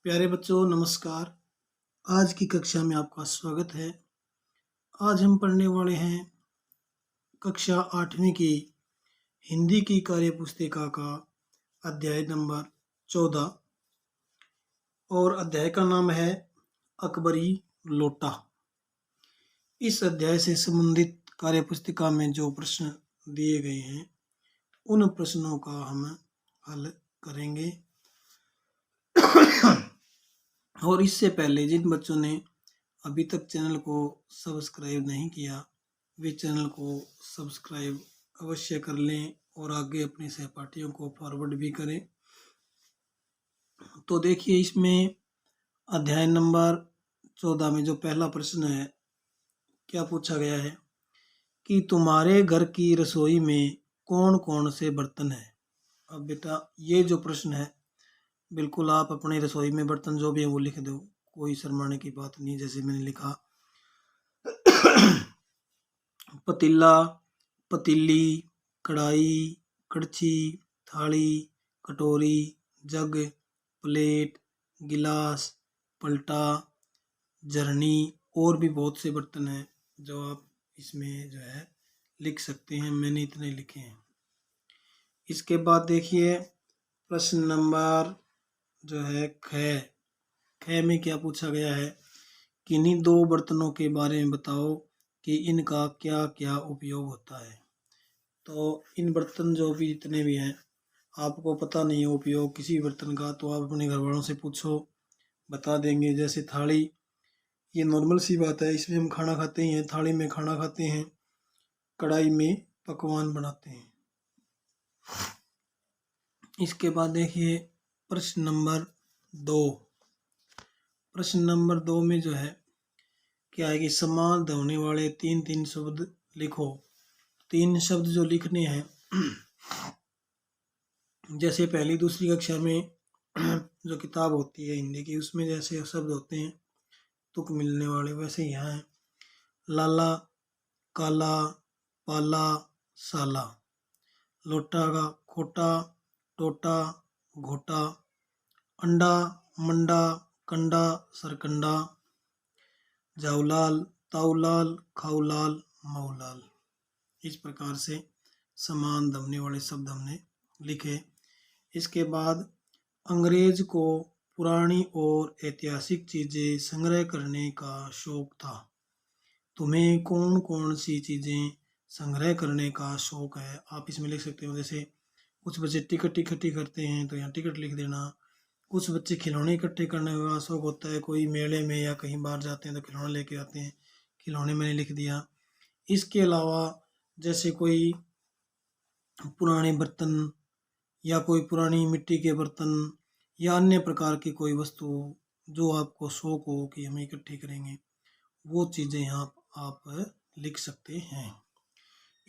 प्यारे बच्चों नमस्कार। आज की कक्षा में आपका स्वागत है। आज हम पढ़ने वाले हैं कक्षा 8वीं की हिंदी की कार्य पुस्तिका का अध्याय नंबर 14 और अध्याय का नाम है अकबरी लोटा। इस अध्याय से संबंधित कार्य पुस्तिका में जो प्रश्न दिए गए हैं उन प्रश्नों का हम हल करेंगे। और इससे पहले जिन बच्चों ने अभी तक चैनल को सब्सक्राइब नहीं किया वे चैनल को सब्सक्राइब अवश्य कर लें और आगे अपने सहपाठियों को फॉरवर्ड भी करें। तो देखिए, इसमें अध्याय नंबर 14 में जो पहला प्रश्न है, क्या पूछा गया है कि तुम्हारे घर की रसोई में कौन कौन से बर्तन हैं। अब बेटा, ये जो प्रश्न है बिल्कुल आप अपनी रसोई में बर्तन जो भी है वो लिख दो, कोई शर्माने की बात नहीं। जैसे मैंने लिखा पतीला, पतीली, कढ़ाई, कड़छी, थाली, कटोरी, जग, प्लेट, गिलास, पलटा, झरनी और भी बहुत से बर्तन हैं जो आप इसमें जो है लिख सकते हैं। मैंने इतने लिखे हैं। इसके बाद देखिए प्रश्न नंबर जो है ख में क्या पूछा गया है कि इन्हीं दो बर्तनों के बारे में बताओ कि इनका क्या क्या उपयोग होता है। तो इन बर्तन जो भी जितने भी हैं आपको पता नहीं है उपयोग किसी बर्तन का, तो आप अपने घर वालों से पूछो, बता देंगे। जैसे थाली, ये नॉर्मल सी बात है, इसमें हम खाना खाते ही हैं, थाली में खाना खाते हैं, कढ़ाई में पकवान बनाते हैं। इसके बाद देखिए प्रश्न नंबर 2। प्रश्न नंबर 2 में जो है क्या है कि समान ध्वनि वाले तीन तीन शब्द लिखो। 3 शब्द जो लिखने हैं जैसे पहली दूसरी कक्षा में जो किताब होती है हिंदी की उसमें जैसे शब्द होते हैं तुक मिलने वाले, वैसे यहाँ है लाला, काला, पाला, साला, लोटा का खोटा, टोटा, घोटा, अंडा, मंडा, कंडा, सरकंडा, जाऊलाल, ताऊलाल, खाऊलाल, माऊलाल। इस प्रकार से समान ध्वनि वाले शब्द हमने लिखे। इसके बाद अंग्रेज को पुरानी और ऐतिहासिक चीज़ें संग्रह करने का शौक था। तुम्हें कौन कौन सी चीज़ें संग्रह करने का शौक है, आप इसमें लिख सकते हो। जैसे कुछ बच्चे टिकट इकट्ठी करते हैं तो यहाँ टिकट लिख देना। कुछ बच्चे खिलौने इकट्ठे करने का शौक होता है, कोई मेले में या कहीं बाहर जाते हैं तो खिलौने लेके आते हैं, खिलौने मैंने लिख दिया। इसके अलावा जैसे कोई पुराने बर्तन या कोई पुरानी मिट्टी के बर्तन या अन्य प्रकार की कोई वस्तु जो आपको शौक हो कि हम इकट्ठी करेंगे, वो चीज़ें यहाँ आप लिख सकते हैं।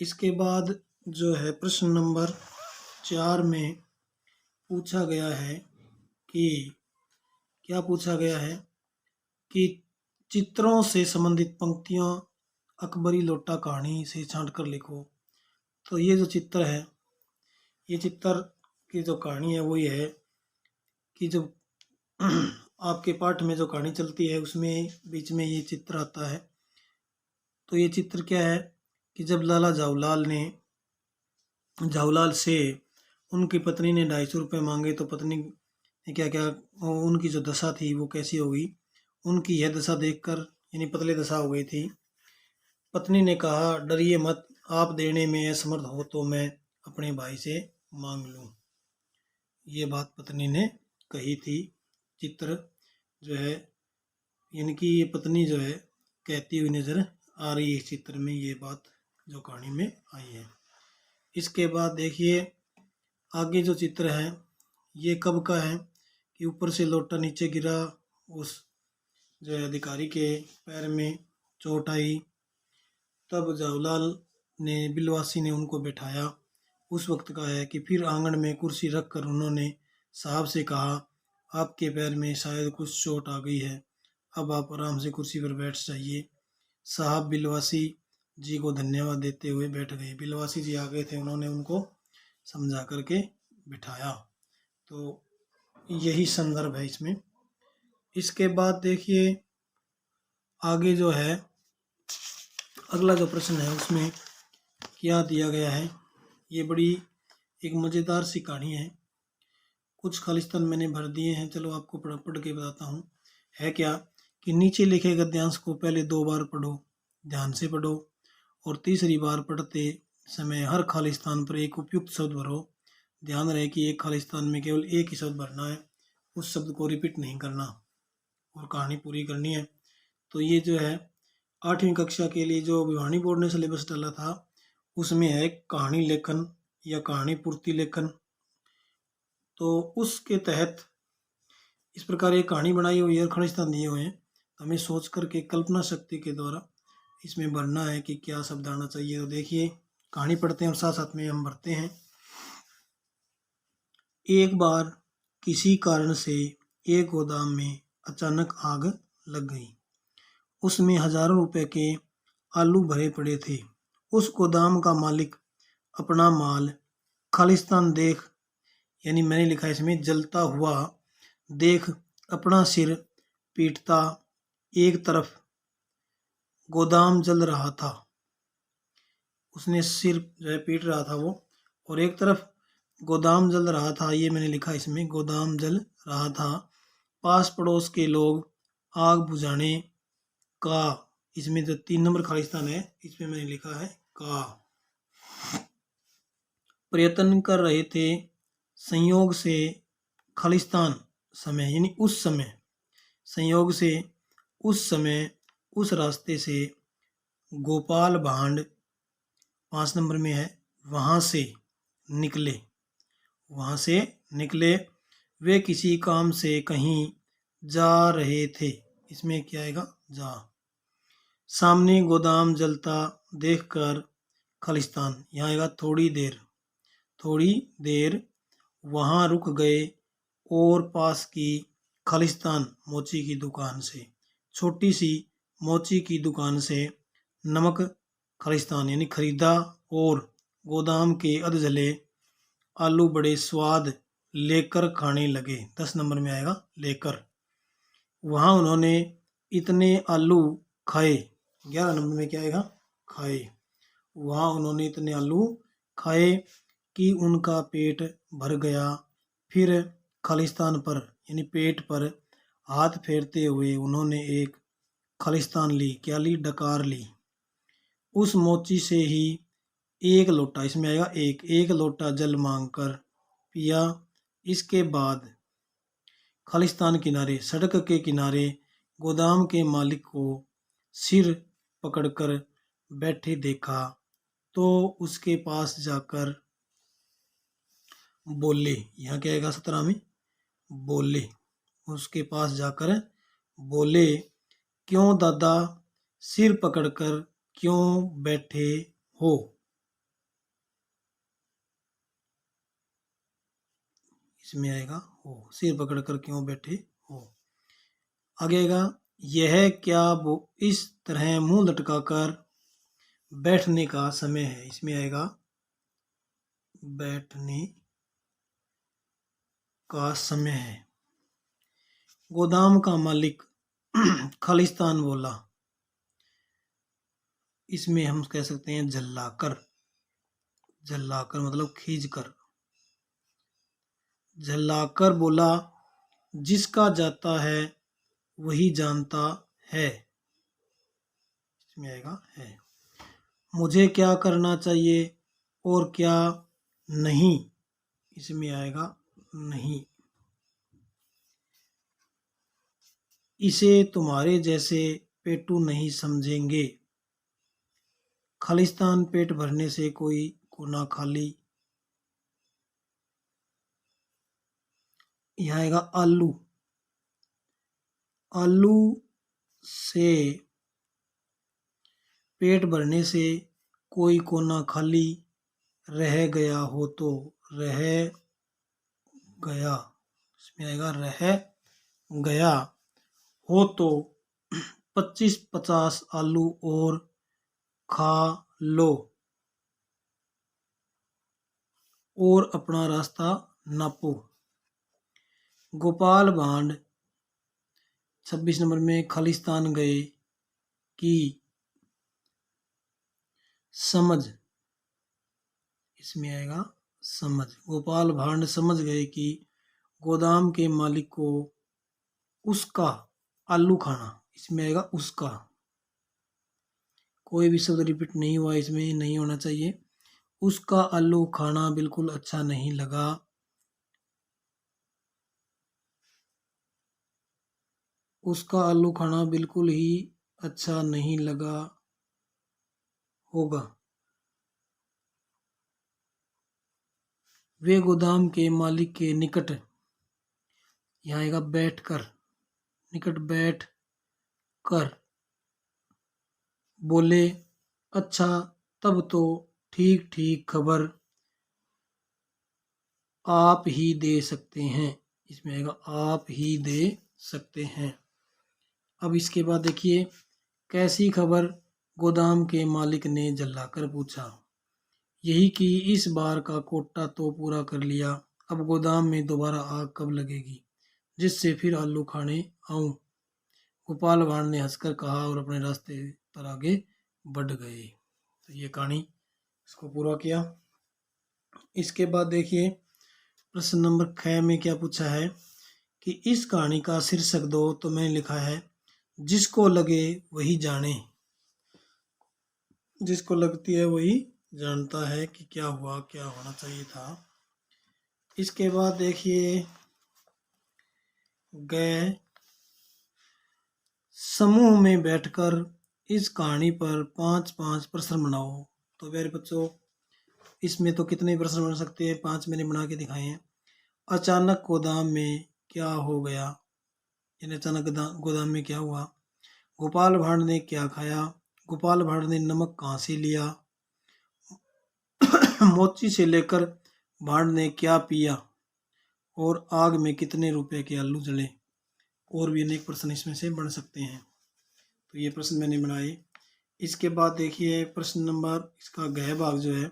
इसके बाद जो है प्रश्न नंबर 4 में पूछा गया है कि क्या पूछा गया है कि चित्रों से संबंधित पंक्तियाँ अकबरी लोटा कहानी से छांट कर लिखो। तो ये जो चित्र है, ये चित्र की जो कहानी है वो ये है कि जब आपके पाठ में जो कहानी चलती है उसमें बीच में ये चित्र आता है। तो ये चित्र क्या है कि जब लाला जाऊलाल से उनकी पत्नी ने 250 रुपये मांगे तो पत्नी ने क्या क्या, उनकी जो दशा थी वो कैसी हो गई। उनकी यह दशा देखकर, यानी पतले दशा हो गई थी, पत्नी ने कहा डरिए मत, आप देने में असमर्थ हो तो मैं अपने भाई से मांग लूँ। ये बात पत्नी ने कही थी। चित्र जो है यानी कि ये पत्नी जो है कहती हुई नजर आ रही है चित्र में, ये बात जो कहानी में आई है। इसके बाद देखिए आगे जो चित्र है ये कब का है कि ऊपर से लोटा नीचे गिरा, उस जो है अधिकारी के पैर में चोट आई, तब जाऊलाल ने बिलवासी ने उनको बैठाया। उस वक्त का है कि फिर आंगन में कुर्सी रख कर उन्होंने साहब से कहा आपके पैर में शायद कुछ चोट आ गई है, अब आप आराम से कुर्सी पर बैठ जाइए। साहब बिलवासी जी को धन्यवाद देते हुए बैठ गए। बिलवासी जी आ गए थे, उन्होंने उनको समझा करके बिठाया। तो यही संदर्भ है इसमें। इसके बाद देखिए आगे जो है अगला जो प्रश्न है उसमें क्या दिया गया है। ये बड़ी एक मज़ेदार सी कहानी है। कुछ खालिस्तान मैंने भर दिए हैं, चलो आपको पढ़ के बताता हूँ। है क्या कि नीचे लिखे गद्यांश को पहले 2 बार पढ़ो, ध्यान से पढ़ो, और तीसरी बार पढ़ते समय हर खालिस्तान पर एक उपयुक्त शब्द भरो। ध्यान रहे कि एक खालिस्तान में केवल एक ही शब्द भरना है, उस शब्द को रिपीट नहीं करना और कहानी पूरी करनी है। तो ये जो है 8वीं कक्षा के लिए जो भिवानी बोर्ड ने सिलेबस डाला था उसमें है कहानी लेखन या कहानी पूर्ति लेखन। तो उसके तहत इस प्रकार एक कहानी बनाई हुई है, खालिस्तान दिए हुए हैं। हमें सोच करके कल्पना शक्ति के द्वारा इसमें भरना है कि क्या शब्द आना चाहिए। तो देखिए कहानी पढ़ते हैं और साथ साथ में हम भरते हैं। एक बार किसी कारण से एक गोदाम में अचानक आग लग गई। उसमें हजारों रुपए के आलू भरे पड़े थे। उस गोदाम का मालिक अपना माल खालिस्तान देख, यानी मैंने लिखा है इसमें जलता हुआ देख, अपना सिर पीटता। एक तरफ गोदाम जल रहा था, उसने सिर जो है पीट रहा था वो, और एक तरफ गोदाम जल रहा था। ये मैंने लिखा इसमें गोदाम जल रहा था। पास पड़ोस के लोग आग बुझाने का, इसमें जो 3 नंबर खालिस्तान है इसमें मैंने लिखा है का, प्रयत्न कर रहे थे। संयोग से खालिस्तान समय, यानी उस समय, संयोग से उस समय उस रास्ते से गोपाल भांड 5 नंबर में है, वहाँ से निकले। वहाँ से निकले, वे किसी काम से कहीं जा रहे थे। इसमें क्या आएगा, जा। सामने गोदाम जलता देखकर खालिस्तान, यहाँ आएगा थोड़ी देर। थोड़ी देर वहाँ रुक गए और पास की खालिस्तान मोची की दुकान से, छोटी सी मोची की दुकान से नमक खालिस्तान यानी खरीदा और गोदाम के अधजले आलू बड़े स्वाद लेकर खाने लगे। 10 नंबर में आएगा लेकर। वहाँ उन्होंने इतने आलू खाए। 11 नंबर में क्या आएगा, खाए। वहाँ उन्होंने इतने आलू खाए कि उनका पेट भर गया। फिर खालिस्तान पर यानी पेट पर हाथ फेरते हुए उन्होंने एक खालिस्तान ली। क्या ली, डकार ली। उस मोची से ही एक लोटा, इसमें आएगा एक लोटा जल मांगकर पिया। इसके बाद खालिस्तान किनारे, सड़क के किनारे गोदाम के मालिक को सिर पकड़कर बैठे देखा तो उसके पास जाकर बोले। यहाँ क्या आएगा 17 में, बोले। उसके पास जाकर बोले, क्यों दादा सिर पकड़कर क्यों बैठे हो। इसमें आएगा हो, सिर पकड़कर क्यों बैठे हो। आगे आएगा, यह क्या वो इस तरह मुंह लटकाकर बैठने का समय है। इसमें आएगा बैठने का समय है। गोदाम का मालिक खालिस्तान बोला। इसमें हम कह सकते हैं झल्लाकर। झल्लाकर मतलब खींच कर। झल्लाकर बोला, जिसका जाता है वही जानता है। इसमें आएगा है। मुझे क्या करना चाहिए और क्या नहीं। इसमें आएगा नहीं। इसे तुम्हारे जैसे पेटू नहीं समझेंगे। खालिस्तान पेट भरने से कोई कोना खाली। यहाँ आएगा आलू। आलू से पेट भरने से कोई कोना खाली रह गया हो तो रह गया। इसमें आएगा रह गया हो तो 25-50 आलू और खा लो और अपना रास्ता नापो। गोपाल भांड 26 नंबर में खालिस्तान गए कि समझ, इसमें आएगा समझ। गोपाल भांड समझ गए कि गोदाम के मालिक को उसका आलू खाना, इसमें आएगा उसका। कोई भी शब्द रिपीट नहीं हुआ, इसमें नहीं होना चाहिए। उसका आलू खाना बिल्कुल अच्छा नहीं लगा। उसका आलू खाना बिल्कुल ही अच्छा नहीं लगा होगा। वे गोदाम के मालिक के निकट, यहाँ आएगा बैठ कर, निकट बैठ कर बोले, अच्छा तब तो ठीक ठीक खबर आप ही दे सकते हैं, इसमें आएगा आप ही दे सकते हैं। अब इसके बाद देखिए, कैसी खबर, गोदाम के मालिक ने जल्लाकर पूछा। यही कि इस बार का कोटा तो पूरा कर लिया, अब गोदाम में दोबारा आग कब लगेगी जिससे फिर आलू खाने आऊं। गोपाल भांड ने हंसकर कहा और अपने रास्ते पर आगे बढ़ गए। तो ये कहानी इसको पूरा किया। इसके बाद देखिए प्रश्न नंबर 6 में क्या पूछा है कि इस कहानी का शीर्षक दो। तो मैंने लिखा है जिसको लगे वही जाने। जिसको लगती है वही जानता है कि क्या हुआ, क्या होना चाहिए था। इसके बाद देखिए गए समूह में बैठकर इस कहानी पर 5-5 प्रश्न बनाओ। तो प्यारे बच्चों, इसमें तो कितने प्रश्न बन सकते हैं, 5 मैंने बना के दिखाए हैं। अचानक गोदाम में क्या हो गया, यानी अचानक गोदाम में क्या हुआ। गोपाल भांड ने क्या खाया, गोपाल भांड ने नमक कहाँ से लिया। मोची से लेकर भांड ने क्या पिया, और आग में कितने रुपए के आलू जले। और भी अनेक प्रश्न इसमें से बन सकते हैं। तो ये प्रश्न मैंने बनाए। इसके बाद देखिए प्रश्न नंबर, इसका गह भाग जो है,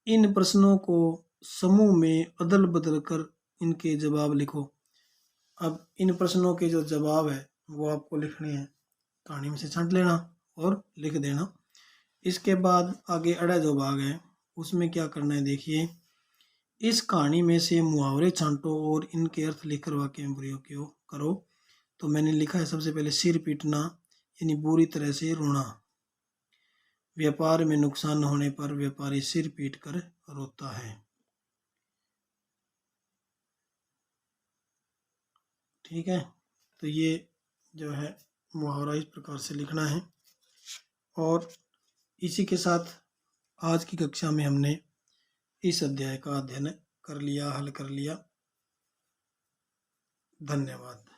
इन प्रश्नों को समूह में अदल बदल कर इनके जवाब लिखो। अब इन प्रश्नों के जो जवाब है वो आपको लिखने हैं, कहानी में से छांट लेना और लिख देना। इसके बाद आगे अड़ा जो भाग है उसमें क्या करना है, देखिए इस कहानी में से मुहावरे छांटो और इनके अर्थ लिखकर वाक्य में प्रयोग करो। तो मैंने लिखा है सबसे पहले सिर पीटना, यानी बुरी तरह से रोना। व्यापार में नुकसान होने पर व्यापारी सिर पीट कर रोता है। ठीक है, तो ये जो है मुहावरा इस प्रकार से लिखना है। और इसी के साथ आज की कक्षा में हमने इस अध्याय का अध्ययन कर लिया, हल कर लिया। धन्यवाद।